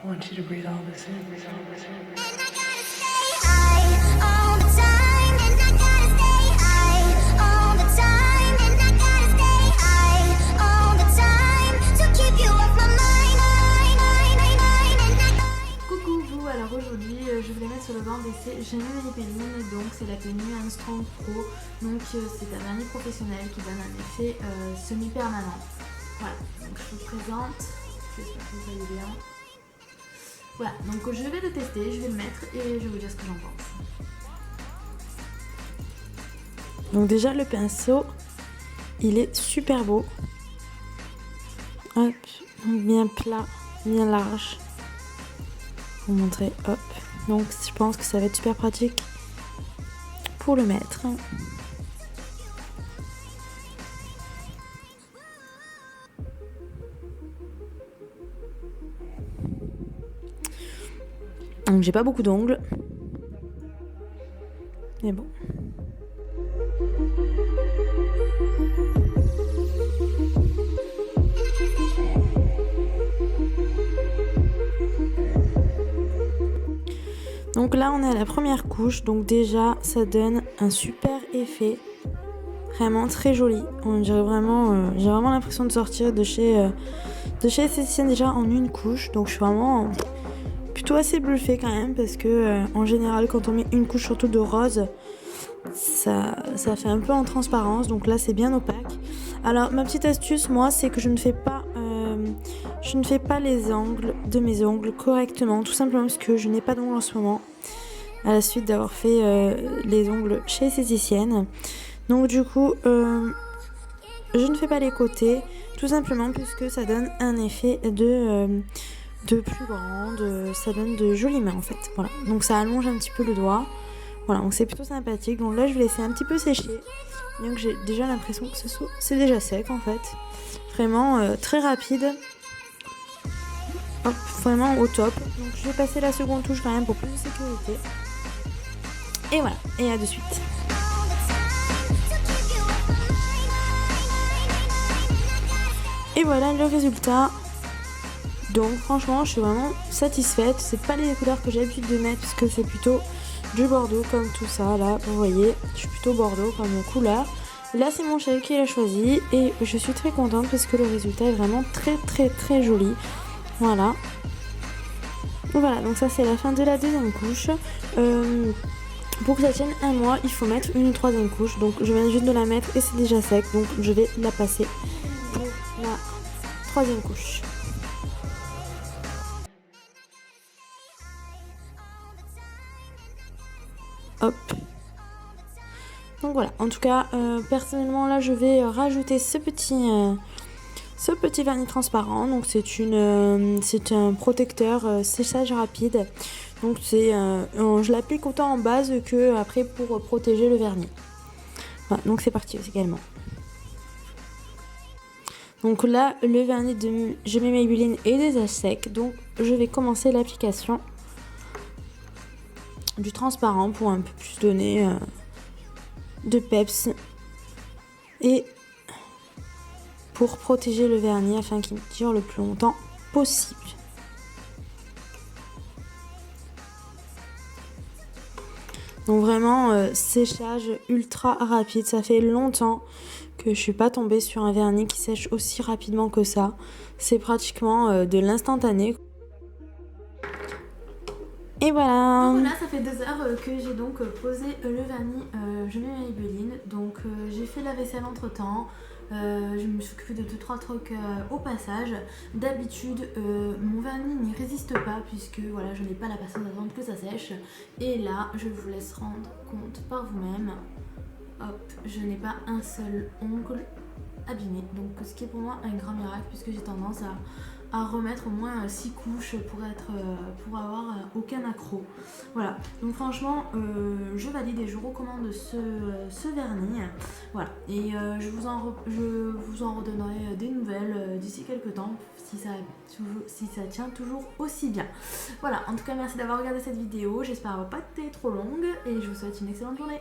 I want you to breathe all this in, breathe all this in. Coucou vous, alors aujourd'hui je voulais mettre sur le banc d'essai Jamais Maybelline, donc c'est la tenue Armstrong Pro, donc c'est un vernis professionnel qui donne un effet semi-permanent. Voilà, donc je vous présente, j'espère que vous voyez bien. Voilà, donc je vais le tester, je vais le mettre et je vais vous dire ce que j'en pense. Donc déjà le pinceau, il est super beau. Hop, bien plat, bien large. Pour vous montrer, hop. Donc je pense que ça va être super pratique pour le mettre. Donc j'ai pas beaucoup d'ongles. Mais bon. Donc là on est à la première couche, donc déjà ça donne un super effet, vraiment très joli. On dirait vraiment, j'ai vraiment l'impression de sortir de chez Esthéticienne déjà en une couche, donc je suis vraiment plutôt assez bluffée quand même parce que en général quand on met une couche surtout de rose, ça fait un peu en transparence, donc là c'est bien opaque. Alors ma petite astuce moi c'est que je ne fais pas les angles de mes ongles correctement, tout simplement parce que je n'ai pas d'ongles en ce moment à la suite d'avoir fait les ongles chez Esthéticienne. Donc du coup je ne fais pas les côtés tout simplement puisque ça donne un effet de plus grande, ça donne de jolies mains en fait. Voilà, donc ça allonge un petit peu le doigt. Voilà, donc c'est plutôt sympathique. Donc là je vais laisser un petit peu sécher, bien que j'ai déjà l'impression que c'est déjà sec en fait. Vraiment très rapide. Hop, vraiment au top. Donc je vais passer la seconde touche quand même pour plus de sécurité. Et voilà, et à de suite. Et voilà le résultat. Donc franchement je suis vraiment satisfaite. C'est pas les couleurs que j'ai l'habitude de mettre puisque c'est plutôt du bordeaux comme tout ça là. Vous voyez, je suis plutôt bordeaux comme couleur. Là c'est mon chéri qui l'a choisi et je suis très contente parce que le résultat est vraiment très joli. Voilà. Voilà, donc ça c'est la fin de la deuxième couche. Pour que ça tienne un mois, il faut mettre une troisième couche. Donc je viens juste de la mettre et c'est déjà sec. Donc je vais la passer pour la troisième couche. Hop. Donc voilà, en tout cas, personnellement là je vais rajouter ce petit vernis transparent. Donc c'est un protecteur séchage rapide. Donc je l'applique autant en base que après pour protéger le vernis. Voilà, donc c'est parti également. Donc là le vernis de Jamais Maybelline est déjà sec. Donc je vais commencer l'application du transparent pour un peu plus donner de peps et pour protéger le vernis afin qu'il dure le plus longtemps possible. Donc vraiment séchage ultra rapide, ça fait longtemps que je suis pas tombée sur un vernis qui sèche aussi rapidement que ça. C'est pratiquement de l'instantané. Et voilà. Donc voilà, ça fait 2 heures que j'ai donc posé le vernis Jamais Maybelline. Donc j'ai fait la vaisselle entre temps. Je me suis occupée de 2-3 trucs au passage. D'habitude mon vernis n'y résiste pas puisque voilà, je n'ai pas la patience d'attendre que ça sèche. Et là je vous laisse rendre compte par vous-même. Hop, je n'ai pas un seul ongle abîmé. Donc ce qui est pour moi un grand miracle puisque j'ai tendance à remettre au moins 6 couches pour avoir aucun accroc. Voilà, donc franchement je valide et je recommande ce vernis. Voilà, et je vous en redonnerai des nouvelles d'ici quelques temps si ça tient toujours aussi bien. Voilà, en tout cas merci d'avoir regardé cette vidéo, j'espère avoir pas été trop longue et je vous souhaite une excellente journée.